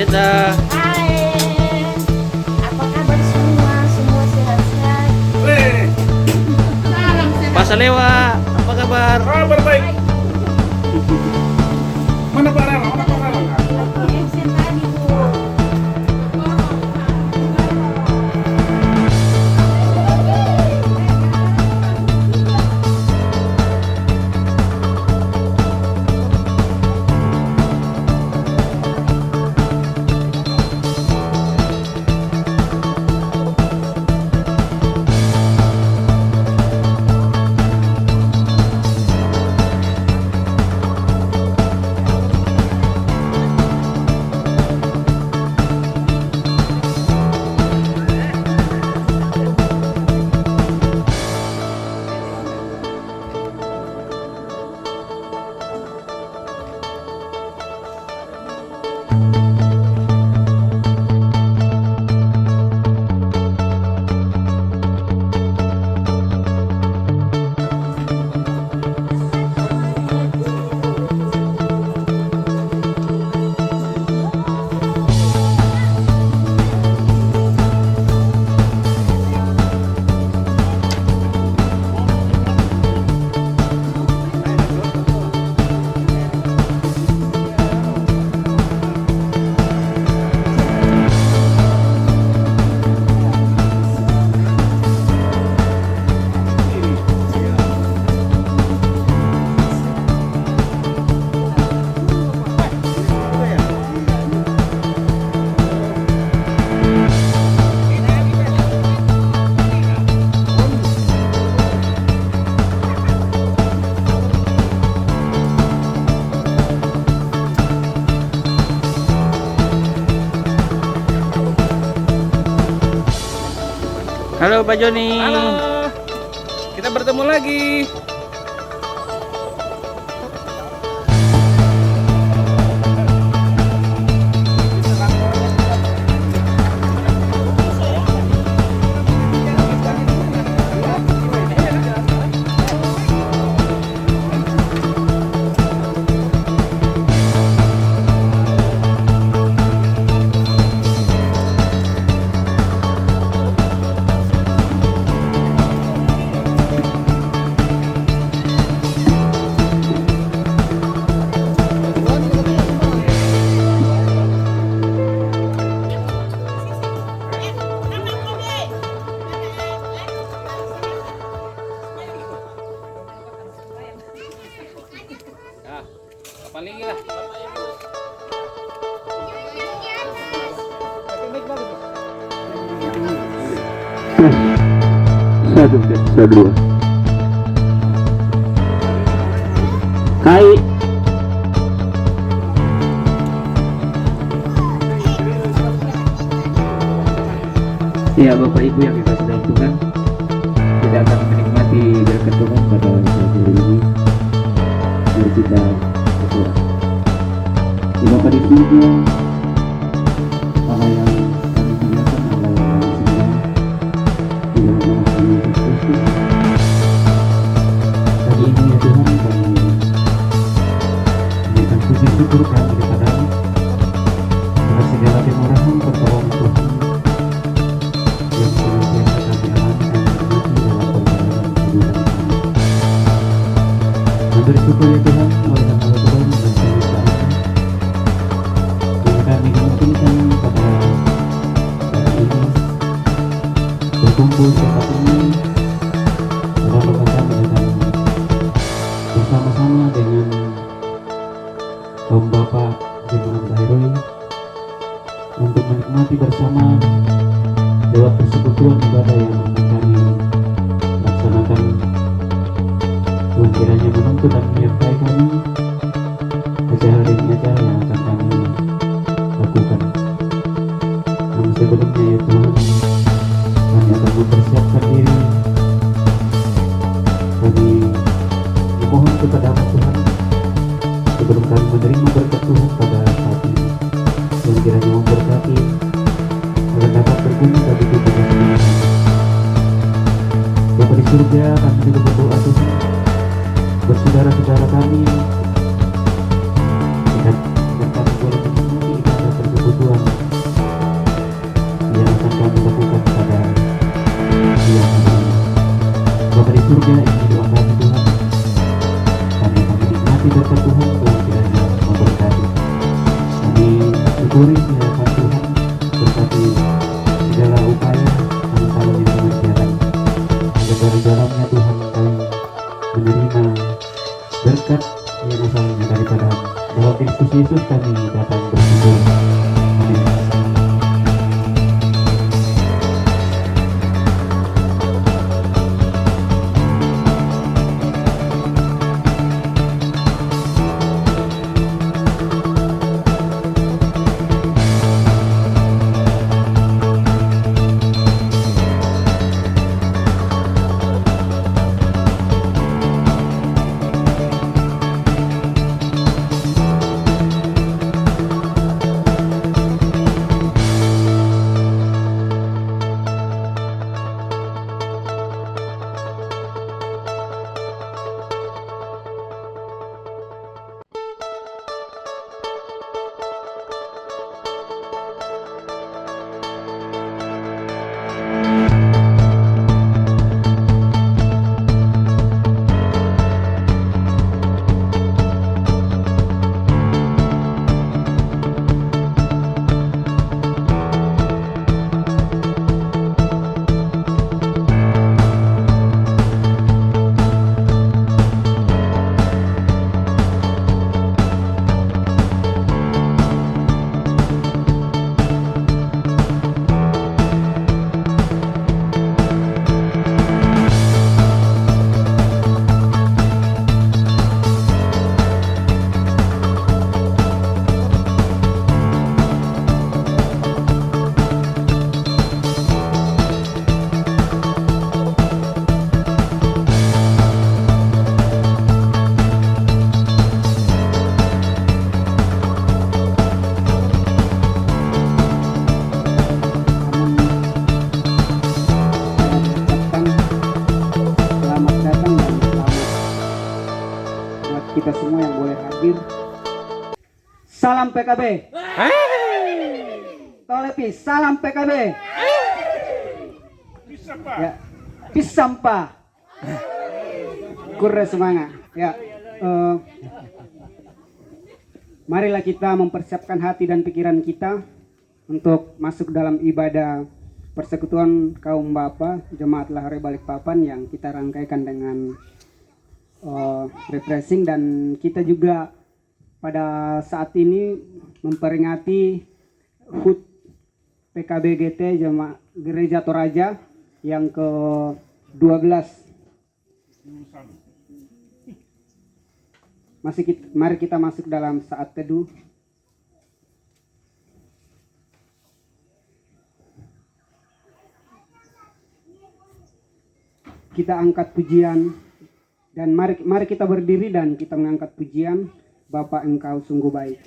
Reza. Hai, apa kabar semua? Semua sehat-sehat? Pak Salewa, apa kabar? Kabar baik. Mana Pak Rama? Mana Pak Rama? Absen tadi Bu. Halo Pak Joni. Halo. Kita bertemu lagi. Nah, apa lagi lah? Satu. Hai. Ya Bapak Ibu yang dikasihi dalam Tuhan, kita akan menikmati berkat Tuhan pada hari ini. Mari kita berdoa. Ya Bapa di surga, Allah yang kami muliakan, Allah yang kami sembah, di dalam nama kami Yesus Kristus. Pagi ini ya Tuhan, kami memberikan puji syukur kami kepada-Mu atas segala kemurahan pertolongan Tuhan yang senantiasa kami alami dan nikmati dalam perjalanan kehidupan kami. Dan bersyukur ya Tuhan, oleh karena Tuhan dan kebesaran yang kami dimungkinkan pada hari ini berkumpul seperti ini dalam kami dan bersama-sama dengan Om Bapak Jemaat Dairoi untuk menikmati bersama lewat persekutuan ibadah yang akan kami laksanakan. Tuhan kiranya menuntut dan menyertai kami acara demi acara yang akan kami lakukan. Namun sebelumnya ya Tuhan, kami akan mempersiapkan diri. Kami memohon kepada-Mu Tuhan, sebelum kami menerima berkat Tuhan pada saat ini, Tuhan kiranya memberkati agar dapat berguna bagi tubuh dan jiwa kami. Bapa di surga, kami juga berdoa Tuhan, buat saudara-saudara kami, dan kami boleh menikmati ibadah tersebut persekutuan yang akan kami lakukan pada siang hari ini. Bapa di surga, ini doa kami Tuhan. Kami menikmati berkat Tuhan, Tuhan kiranya memberkati. Kami syukuri kehadiran Tuhan, berkati segala upaya kami saling yang berjalan. Agar dari dalamnya Tuhan kami menerima berkat yang asalnya daripada dalam Kristus Yesus kami datang bersyukur. Amin. Selamat datang dan selamat buat kita semua yang boleh hadir. Salam PKB. Tolepi, salam PKB. Ya, pisampa. Kurre semangat. Ya, marilah kita mempersiapkan hati dan pikiran kita untuk masuk dalam ibadah persekutuan kaum bapa Jemaat Lahare Balikpapan yang kita rangkaikan dengan refreshing, dan kita juga pada saat ini memperingati HUT PKBGT Jemaat Gereja Toraja yang ke-12. Mari kita masuk dalam saat teduh. Kita angkat pujian, dan mari kita berdiri dan kita mengangkat pujian. Bapa, Engkau sungguh baik.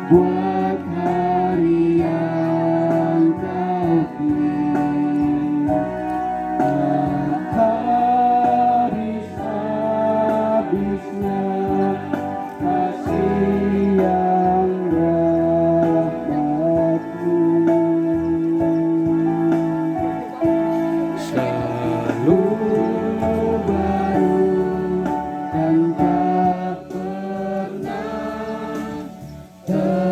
Buat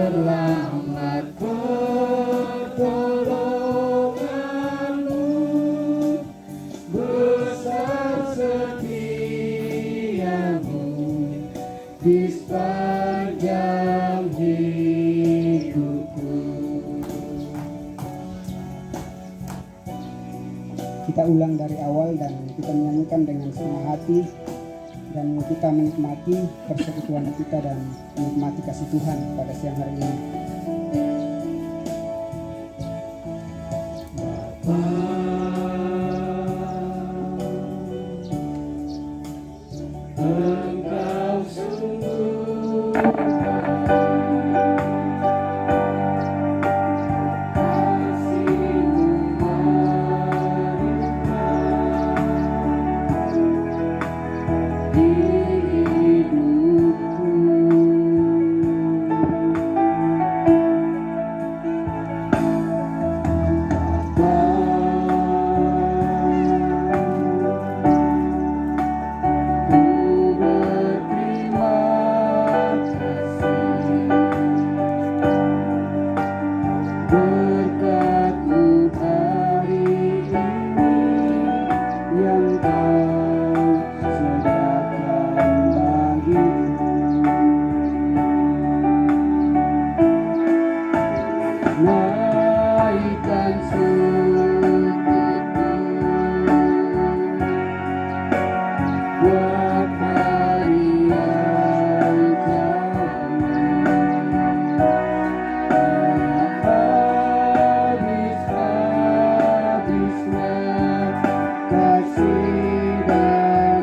terlambat pertolonganmu, besar setiamu di sepanjang hidupku. Kita ulang dari awal dan kita menyanyikan dengan senang hati dan kita menikmati persekutuan kita dan menikmati kasih Tuhan pada siang hari ini. Engkau sungguh naikkan syukurku buat hari yang kau habis-habisnya kasih dan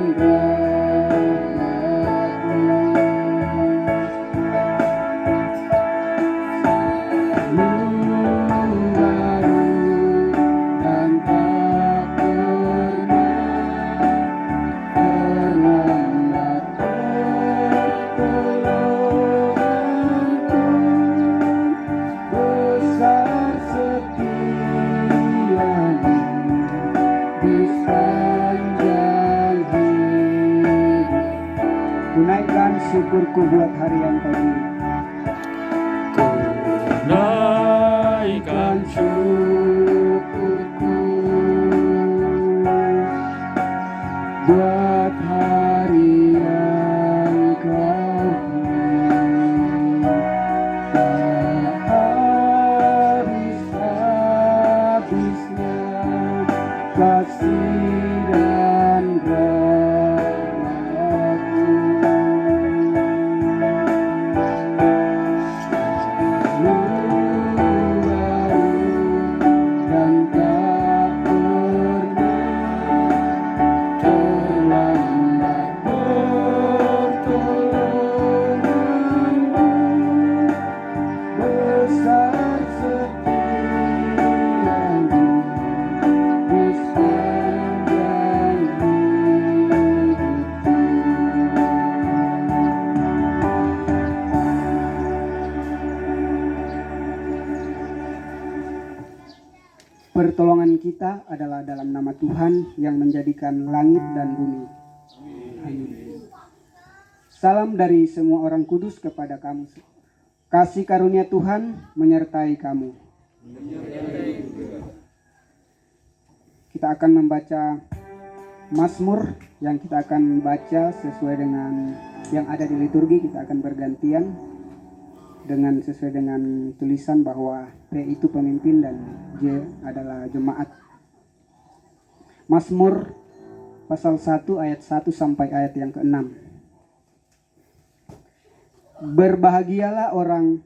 tunaikan syukurku buat hari yang kau beri. Tunaikan syukurku buat hari yang kau beri. Habis-habisnya kasih dan pertolongan kita adalah dalam nama Tuhan yang menjadikan langit dan bumi. Amin. Salam dari semua orang kudus kepada kamu. Kasih karunia Tuhan menyertai kamu. Kita akan membaca Mazmur yang kita akan baca sesuai dengan yang ada di liturgi. Kita akan bergantian dengan sesuai dengan tulisan bahwa P itu pemimpin dan J adalah jemaat. Mazmur pasal 1 ayat 1 sampai ayat yang ke-6. Berbahagialah orang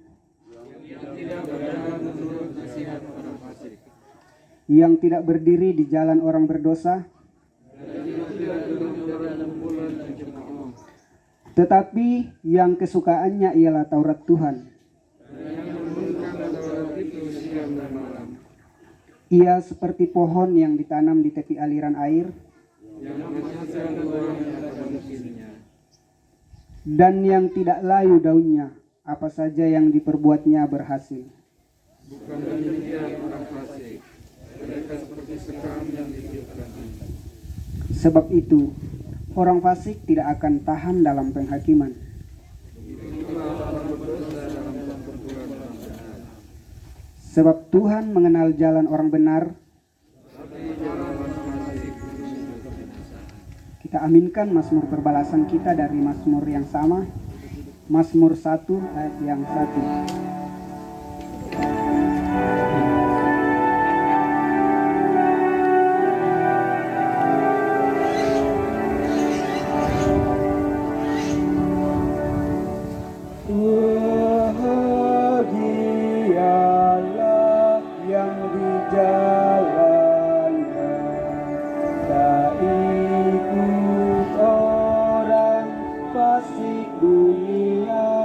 yang tidak berdiri di jalan orang berdosa, tetapi yang kesukaannya ialah Taurat Tuhan. Ia seperti pohon yang ditanam di tepi aliran air, dan yang tidak layu daunnya, apa saja yang diperbuatnya berhasil. Sebab itu, orang fasik tidak akan tahan dalam penghakiman, Sebab Tuhan mengenal jalan orang benar. Kita aminkan Mazmur perbalasan kita dari Mazmur yang sama, Mazmur 1 ayat yang 1. Bahagialah yang di jalannya, tak ikut orang fasik dunia,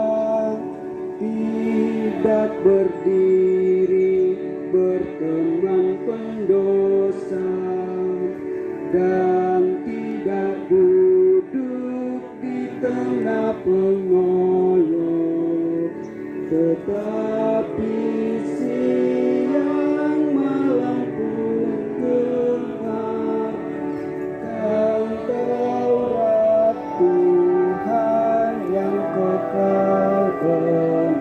tidak berdiri berteman pendosa, dan tidak duduk di tengah pengolok, tetapi siang malam pun dengarkan Taurat Tuhan yang kekal benar.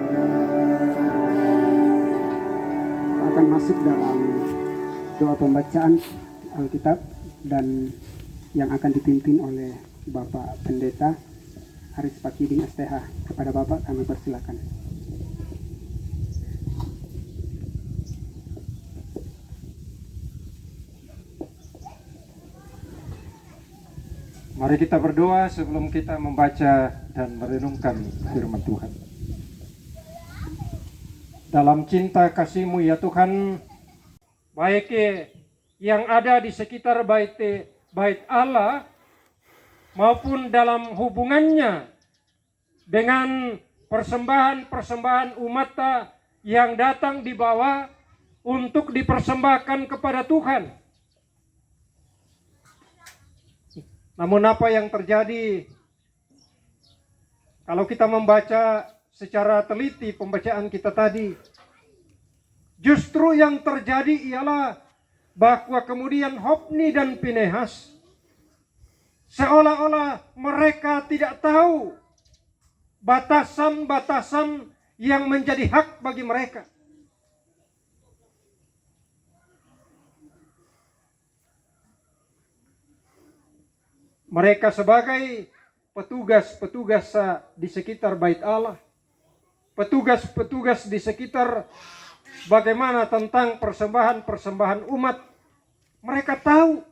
Akan masuk dalam doa pembacaan Alkitab dan yang akan dipimpin oleh Bapak Pendeta Haris Pakiding STH. Kepada Bapak kami persilakan. Mari kita berdoa sebelum kita membaca dan merenungkan firman Tuhan. Dalam cinta kasih-Mu ya Tuhan, baik yang ada di sekitar bait Allah maupun dalam hubungannya dengan persembahan-persembahan umat yang datang dibawa untuk dipersembahkan kepada Tuhan. Namun apa yang terjadi kalau kita membaca secara teliti pembacaan kita tadi, justru yang terjadi ialah bahwa kemudian Hofni dan Pinehas seolah-olah mereka tidak tahu batasan-batasan yang menjadi hak bagi mereka. Mereka sebagai petugas-petugas di sekitar bait Allah, petugas-petugas di sekitar bagaimana tentang persembahan-persembahan umat, mereka tahu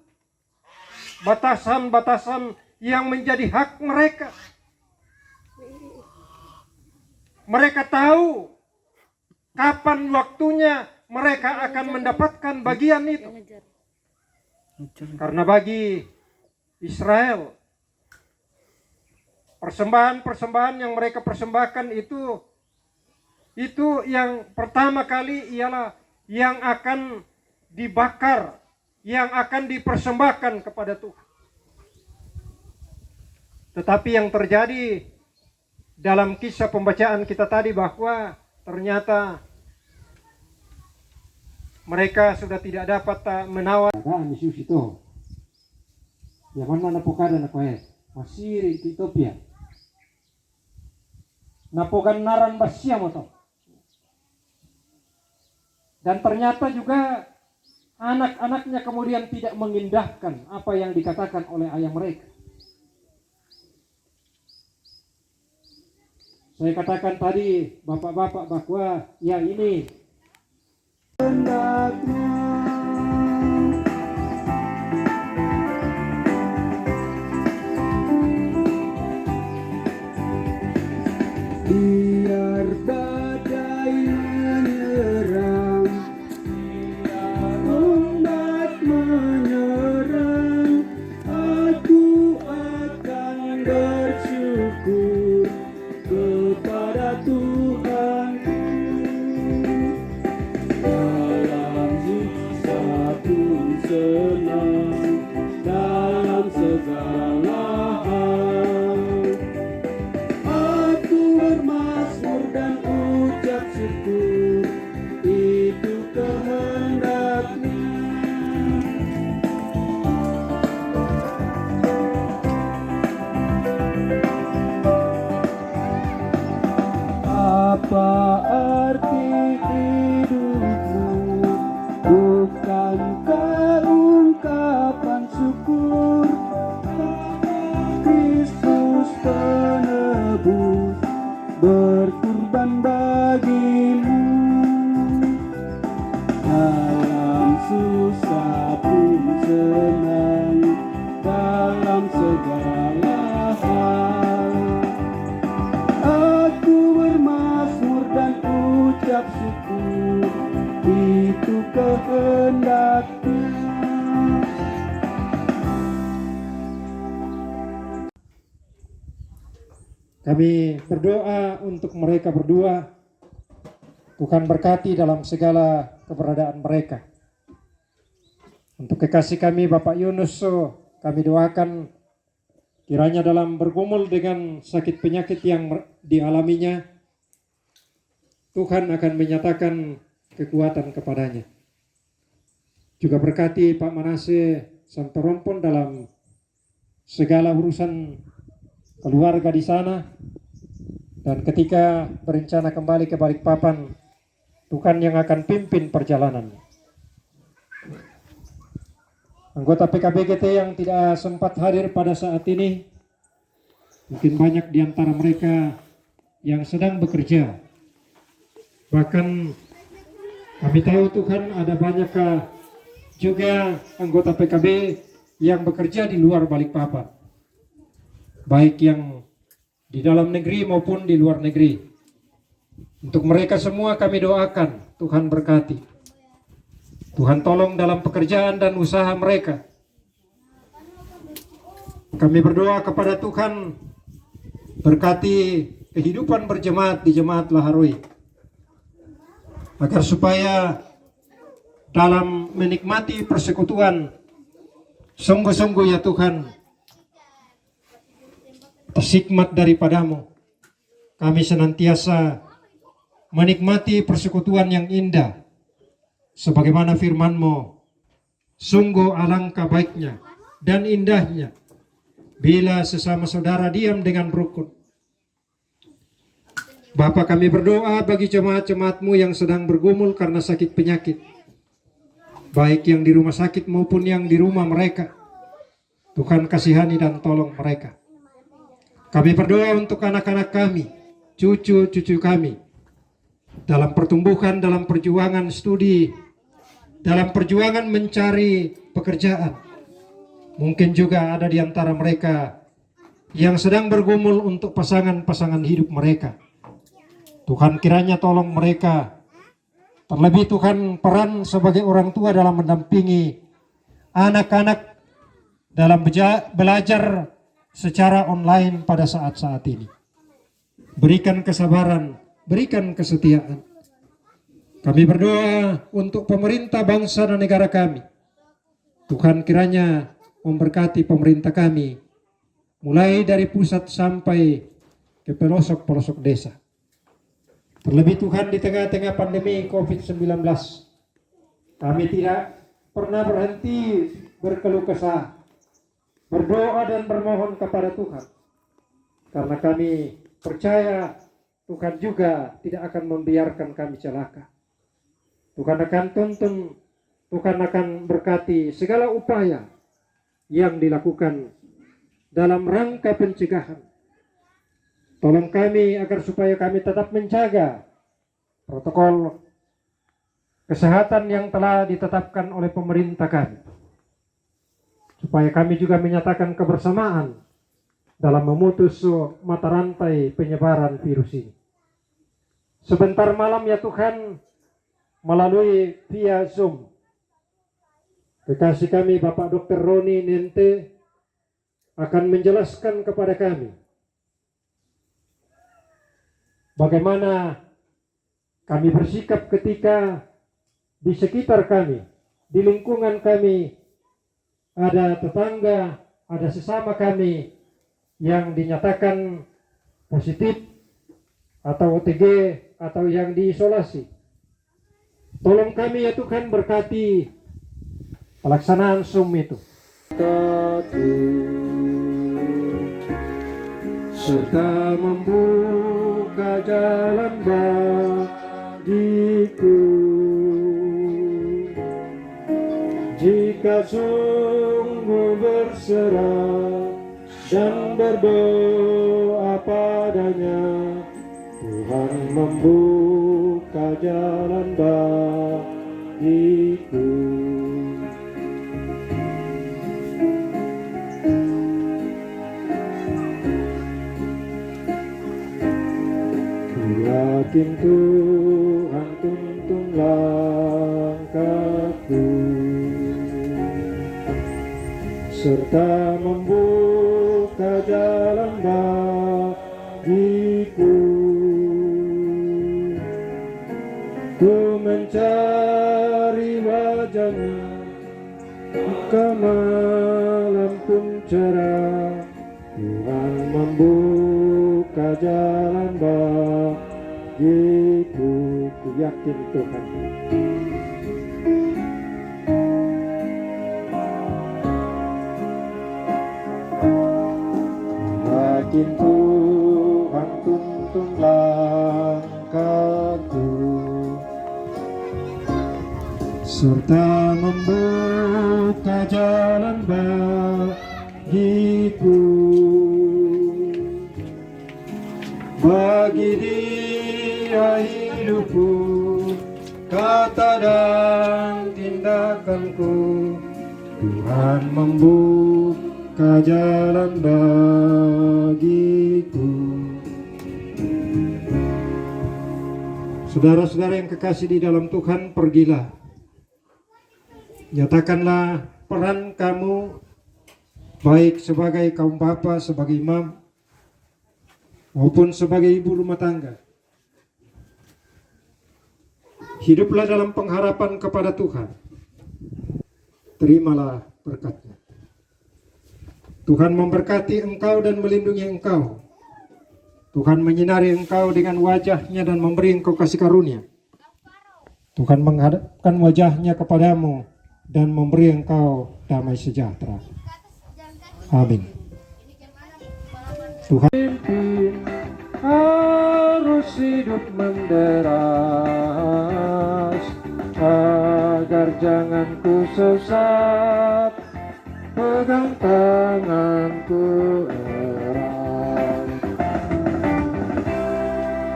batasan-batasan yang menjadi hak mereka. Mereka tahu kapan waktunya mereka akan mendapatkan bagian itu. Karena bagi Israel, persembahan-persembahan yang mereka persembahkan itu yang pertama kali ialah yang akan dibakar, yang akan dipersembahkan kepada Tuhan. Tetapi yang terjadi dalam kisah pembacaan kita tadi bahwa ternyata mereka sudah tidak dapat menawar. Yaman mana pokada na koe masiri di Ethiopia. Napokan naran basya mo to. Dan ternyata juga anak-anaknya kemudian tidak mengindahkan apa yang dikatakan oleh ayah mereka. Saya katakan tadi bapak-bapak bahwa ya ini biar badai menyerang, biar ombak menyerang, aku akan bersyukur kepada Tuhanku. Dalam bagimu, dalam susah pun senang, dalam segala hal. Aku bermazmur dan ucap syukur, itu kehendaknya. Kami berdoa untuk mereka berdua. Tuhan berkati dalam segala keberadaan mereka. Untuk kekasih kami Bapak Yunus, kami doakan kiranya dalam bergumul dengan sakit penyakit yang dialaminya, Tuhan akan menyatakan kekuatan kepadanya. Juga berkati Pak Manase Santorompon dalam segala urusan keluarga di sana, dan ketika berencana kembali ke Balikpapan, Tuhan yang akan pimpin perjalanan. Anggota PKBGT yang tidak sempat hadir pada saat ini, mungkin banyak di antara mereka yang sedang bekerja. Bahkan kami tahu Tuhan ada banyak juga anggota PKB yang bekerja di luar Balikpapan, baik yang di dalam negeri maupun di luar negeri. Untuk mereka semua kami doakan Tuhan berkati. Tuhan tolong dalam pekerjaan dan usaha mereka. Kami berdoa kepada Tuhan berkati kehidupan berjemaat di Jemaat Laharoi, agar supaya dalam menikmati persekutuan sungguh-sungguh ya Tuhan terhikmat daripadamu, kami senantiasa menikmati persekutuan yang indah, sebagaimana firman-Mu, sungguh alangkah baiknya dan indahnya bila sesama saudara diam dengan rukun. Bapa, kami berdoa bagi jemaat-jemaat-Mu yang sedang bergumul karena sakit penyakit, baik yang di rumah sakit maupun yang di rumah mereka. Tuhan kasihani dan tolong mereka. Kami berdoa untuk anak-anak kami, cucu-cucu kami, dalam pertumbuhan, dalam perjuangan studi, dalam perjuangan mencari pekerjaan. Mungkin juga ada di antara mereka yang sedang bergumul untuk pasangan-pasangan hidup mereka. Tuhan kiranya tolong mereka. Terlebih Tuhan peran sebagai orang tua dalam mendampingi anak-anak dalam belajar secara online pada saat-saat ini. Berikan kesabaran, berikan kesetiaan. Kami berdoa untuk pemerintah bangsa dan negara kami. Tuhan kiranya memberkati pemerintah kami, mulai dari pusat sampai ke pelosok-pelosok desa. Terlebih Tuhan di tengah-tengah pandemi COVID-19, kami tidak pernah berhenti berkeluh kesah, berdoa dan bermohon kepada Tuhan. Karena kami percaya Tuhan juga tidak akan membiarkan kami celaka. Tuhan akan tuntun, Tuhan akan berkati segala upaya yang dilakukan dalam rangka pencegahan. Tolong kami agar supaya kami tetap menjaga protokol kesehatan yang telah ditetapkan oleh pemerintah kami, supaya kami juga menyatakan kebersamaan dalam memutus mata rantai penyebaran virus ini. Sebentar malam ya Tuhan, melalui via Zoom, kekasih kami Bapak Dr. Roni Nente akan menjelaskan kepada kami bagaimana kami bersikap ketika di sekitar kami, di lingkungan kami, ada tetangga, ada sesama kami yang dinyatakan positif atau OTG atau yang diisolasi. Tolong kami ya Tuhan, berkati pelaksanaan Zoom itu. Serta membuka jalan bagiku, jika sungguh berserah dan berdoa padanya, Tuhan membuka membuka jalan bagiku. Yakin Tuhan tuntun langkahku serta membuka jalan bagiku. Ku mencari wajahnya, maka malam pun cerah. Tuhan membuka jalan bagiku. Ku yakin Tuhan. Yakin Tuhan tuntun langkahku serta membuka jalan bagiku. Bagi Dia hidupku, kata dan tindakanku. Tuhan membuka jalan bagiku. Saudara-saudara yang kekasih di dalam Tuhan, pergilah. Nyatakanlah peran kamu, baik sebagai kaum bapa, sebagai imam, maupun sebagai ibu rumah tangga. Hiduplah dalam pengharapan kepada Tuhan. Terimalah berkat-Nya. Tuhan memberkati engkau dan melindungi engkau. Tuhan menyinari engkau dengan wajah-Nya dan memberi engkau kasih karunia. Tuhan menghadapkan wajah-Nya kepadamu dan memberi engkau damai sejahtera. Amin. Tuhan harus hidup menderas agar jangan ku sesat, pegang tanganku erat.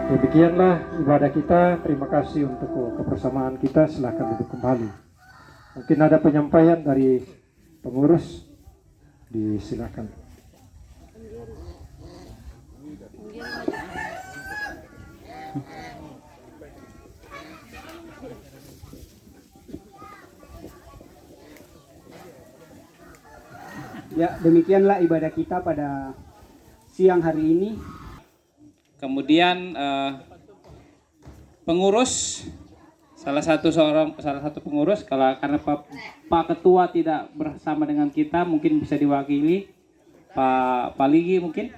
Demikianlah ibadah kita. Terima kasih untuk kebersamaan kita. Silahkan duduk kembali. Mungkin ada penyampaian dari pengurus, disilakan. Ya, demikianlah ibadah kita pada siang hari ini. Kemudian pengurus, salah satu pengurus, karena Pak Ketua tidak bersama dengan kita, mungkin bisa diwakili Pak Paligi mungkin.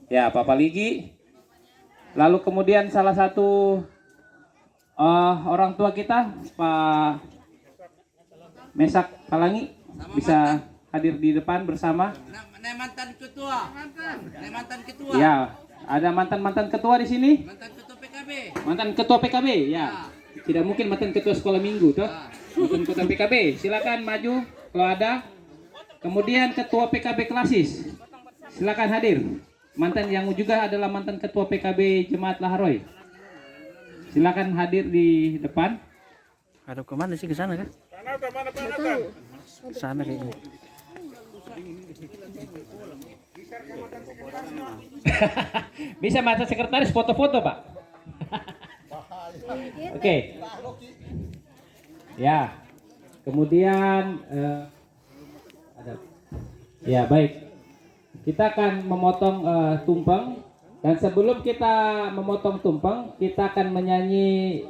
Ya, Pak Paligi. Lalu kemudian salah satu orang tua kita, Pak Mesak Palangi, bisa hadir di depan bersama. Mantan ketua. Ya, ada mantan ketua di sini. Mantan ketua PKB. Mantan ketua PKB, ya. Tidak mungkin mantan ketua sekolah minggu, toh. Mantan ketua PKB, silakan maju kalau ada. Kemudian ketua PKB klasis, silakan hadir. Mantan yang juga adalah mantan ketua PKB Jemaat Laharoy. Silakan hadir di depan. Hadap kemana sih, ke sana kan? Ke sana kayaknya. Bisa mata sekretaris foto-foto, Pak. Oke. Ya. Kemudian ada. Ya, baik. Kita akan memotong tumpeng, dan sebelum kita memotong tumpeng, kita akan menyanyi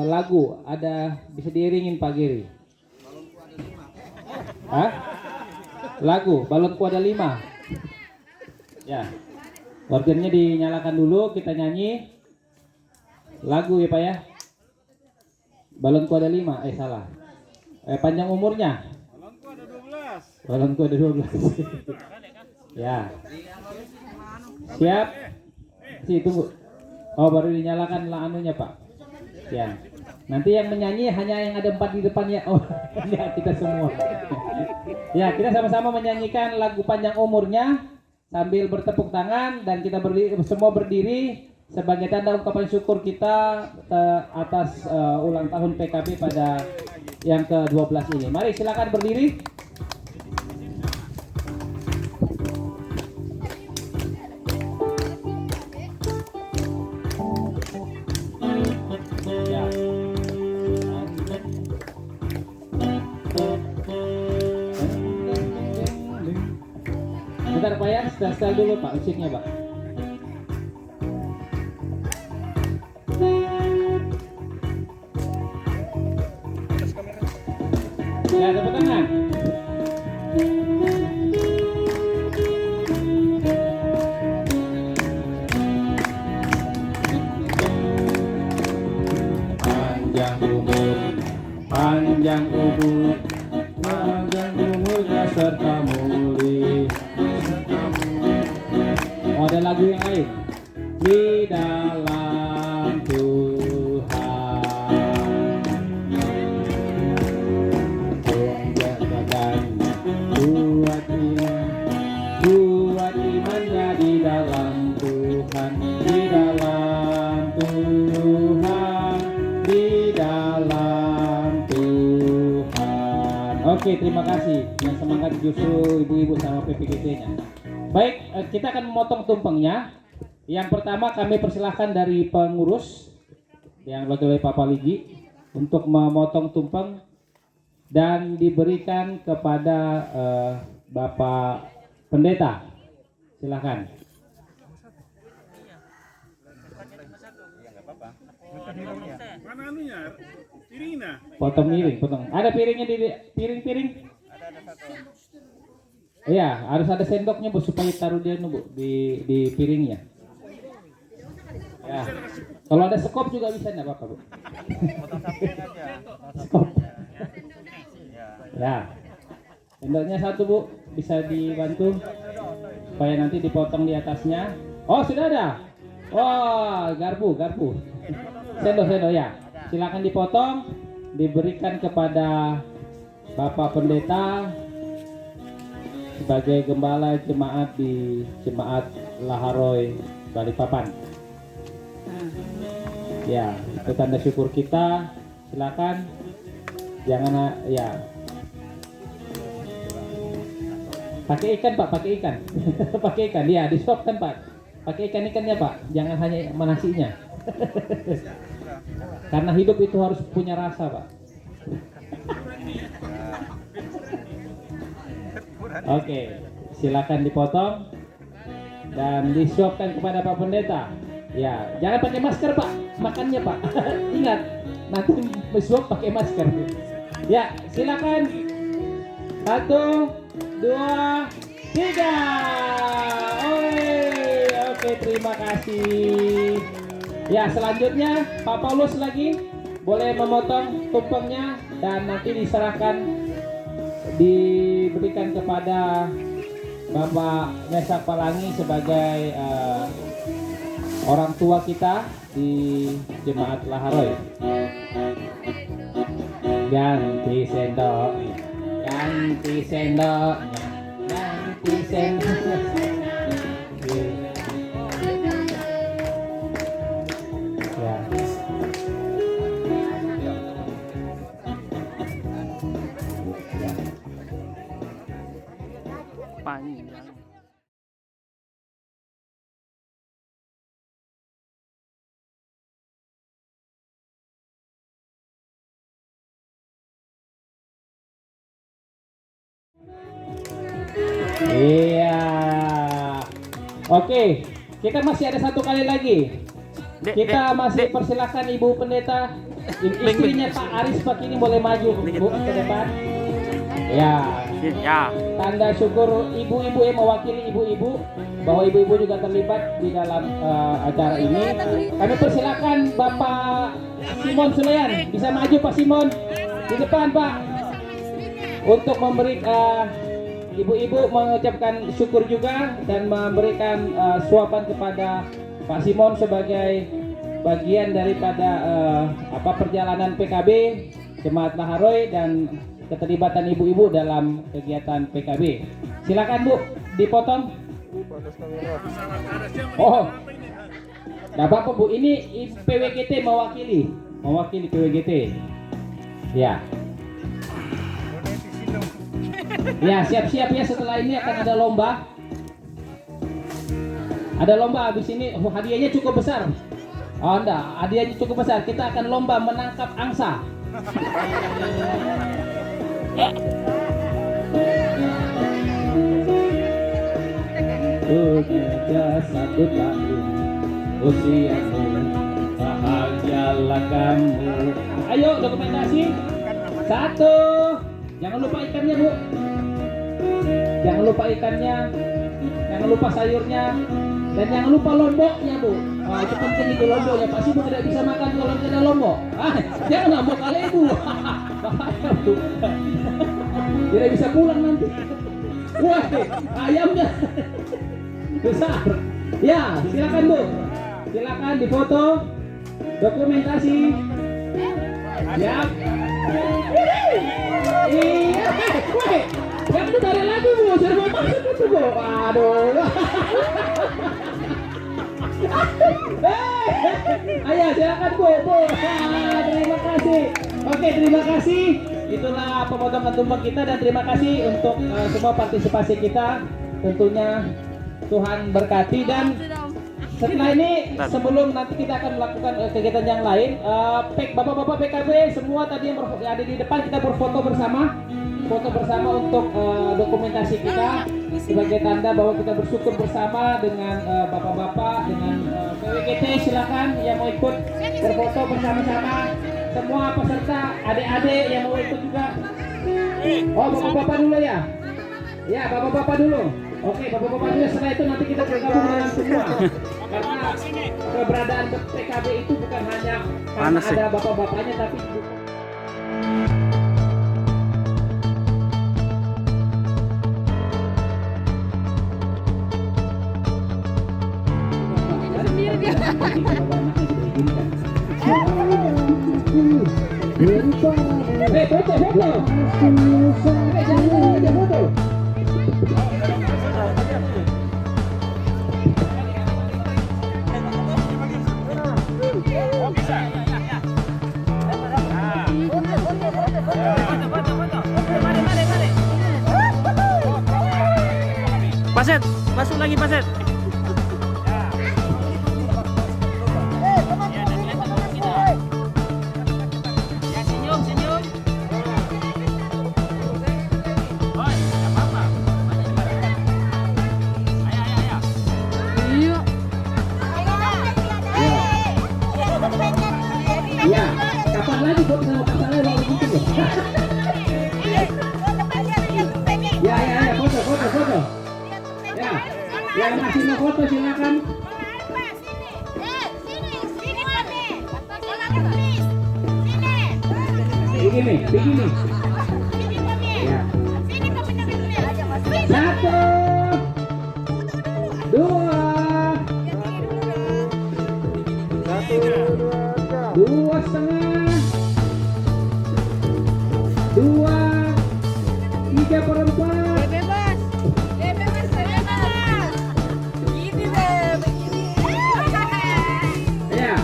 lagu. Ada, bisa diiringin Pak Giri. Hah? Lagu Balonku Ada 5. Ya. Organnya dinyalakan dulu, kita nyanyi lagu ya Pak ya. Balonku Ada 5. Salah. Panjang umurnya. Balonku ada 12. Ya. Siap. Tunggu. Oh, baru dinyalakan lah anunya, Pak. Ya. Nanti yang menyanyi hanya yang ada 4 di depannya. Oh, ya kita semua. Ya, kita sama-sama menyanyikan lagu Panjang Umurnya sambil bertepuk tangan, dan kita semua berdiri sebagai tanda ungkapan syukur kita atas ulang tahun PKB pada yang ke-12 ini. Mari silakan berdiri. Ya. Bentar Pak ya, setel dulu Pak, musiknya Pak. Ya, tepuk tangan. Panjang umur, panjang umurnya serta mulih. Oh, ada lagu yang lain. Di dalam Tuhan, menjagakan kuat imannya di dalam Tuhan, di dalam Tuhan, di dalam Tuhan. Oke, terima kasih. Yang semangat justru ibu-ibu sama PPGT-nya. Baik, kita akan memotong tumpengnya. Yang pertama kami persilahkan dari pengurus yang diwakili oleh Pak Paligi untuk memotong tumpeng dan diberikan kepada Bapak Pendeta. Silakan. Mana anunya? Piringnya? Potong miring, potong. Ada piringnya di piring-piring? Iya, harus ada sendoknya Bu supaya taruh dia Bu di piringnya. Ya. Kalau ada sekop juga bisa enggak apa-apa, Bu? Sekop. Ya. Sendoknya satu, Bu. Bisa dibantu supaya nanti dipotong di atasnya. Oh, sudah ada. Wah, garpu. Sendok ya. Silakan dipotong, diberikan kepada Bapak Pendeta sebagai gembala jemaat di Jemaat Laharoy Balikpapan. Ya, itu tanda syukur kita. Silakan. Jangan ya. Pakai ikan Pak, pakai ikan. Pakai ikan, ya, di stop kan Pak. Pakai ikan-ikannya Pak, jangan hanya nasinya. Karena hidup itu harus punya rasa Pak. Oke, silakan dipotong dan disuapkan kepada Pak Pendeta. Ya, jangan pakai masker Pak, makannya Pak. Ingat, nanti disuap pakai masker. Ya, silakan. 1, 2, 3. Oke, terima kasih. Ya, selanjutnya Pak Paulus lagi boleh memotong tumpengnya dan nanti diberikan kepada Bapak Mesak Palangi sebagai orang tua kita di Jemaat Laharoy. Ganti sendoknya, ganti sendoknya, ganti sendoknya. Ya. Panjang. Iya. Oke, kita masih ada satu kali lagi. Kita masih persilahkan Ibu Pendeta, istrinya Pak Aris Pak ini boleh maju Bu ke depan. Ya. Tanda syukur ibu-ibu yang mewakili ibu-ibu bahwa ibu-ibu juga terlibat di dalam acara ini. Kami persilahkan Bapak Simon Suleyan, bisa maju Pak Simon di depan Pak untuk memberi ibu-ibu mengucapkan syukur juga dan memberikan suapan kepada Pak Simon sebagai bagian daripada perjalanan PKB Jemaat Laharoy dan keterlibatan ibu-ibu dalam kegiatan PKB. Silakan Bu, dipotong. Oh, Nggak apa-apa Bu, ini PWGT mewakili PWGT. Ya. Ya, siap-siap ya, setelah ini akan ada lomba. Ada lomba habis ini, hadiahnya cukup besar. Oh enggak, hadiahnya cukup besar. Kita akan lomba menangkap angsa. Udah 1 tahun usiamu, bahagialah kamu. Ayo dokumentasi. 1. Jangan lupa ikannya Bu. Jangan lupa ikannya. Jangan lupa sayurnya. Dan jangan lupa lomboknya Bu. Wah, itu penting itu lomboknya. Pasti Bu tidak bisa makan kalau tidak ada lombok. Jangan lombok kali Bu. Bahaya Bu. Tidak bisa pulang nanti. Wah, ayamnya besar. Ya, silakan Bu. Silakan difoto. Dokumentasi. Siap. Iya, weh, yang itu dari lagi Bu, saya mau masuk itu Bu. Aduh. Ayo silakan Bu. Terima kasih. Oke, terima kasih. Itulah pemotongan tumpeng kita dan terima kasih untuk semua partisipasi kita. Tentunya Tuhan berkati dan setelah ini sebelum nanti kita akan melakukan kegiatan yang lain, bapak-bapak PKB semua tadi yang ada di depan kita berfoto bersama, untuk dokumentasi kita sebagai tanda bahwa kita bersyukur bersama dengan bapak-bapak, dengan PWGT. Silakan yang mau ikut berfoto bersama-sama, semua peserta, adik-adik yang mau ikut juga. Oh, bapak-bapak dulu ya? Ya, bapak-bapak dulu. Oke, bapak-bapak dulu, setelah itu nanti kita bergabung dengan semua. Karena keberadaan PKB itu bukan hanya karena ada bapak-bapaknya, tapi juga foto. Paset, masuk lagi Paset. Ya, kapan lagi buat sama pasangan yang gitu loh. Ya, foto. Ya, yang masih mau foto silakan. Begini. Ya. 1, 2. 2,5, 2, 3/4. Bebas. Gini deh, begini. Ya,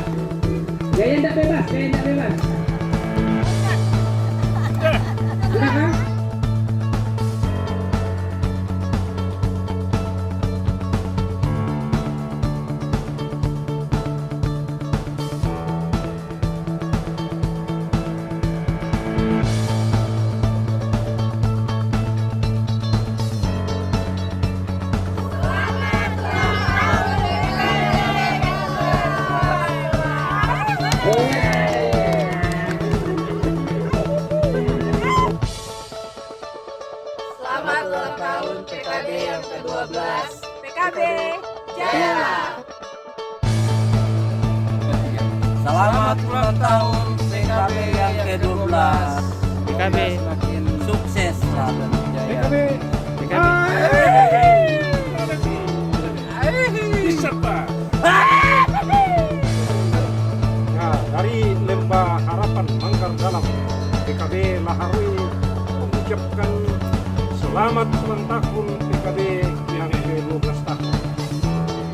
gaya tidak bebas. Silakan. Selamat ulang tahun PKB yang ke-12. PKB Jaya. Selamat ulang tahun PKB yang ke-12. PKB Makin sukses selalu jaya. Bisa Pak. Nah, dari Lembah Harapan Manggar Dalam, PKB Laharui mengucapkan selamat ulang tahun PKB yang ke-12 tahun.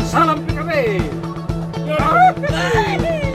Salam PKB. Apa ini?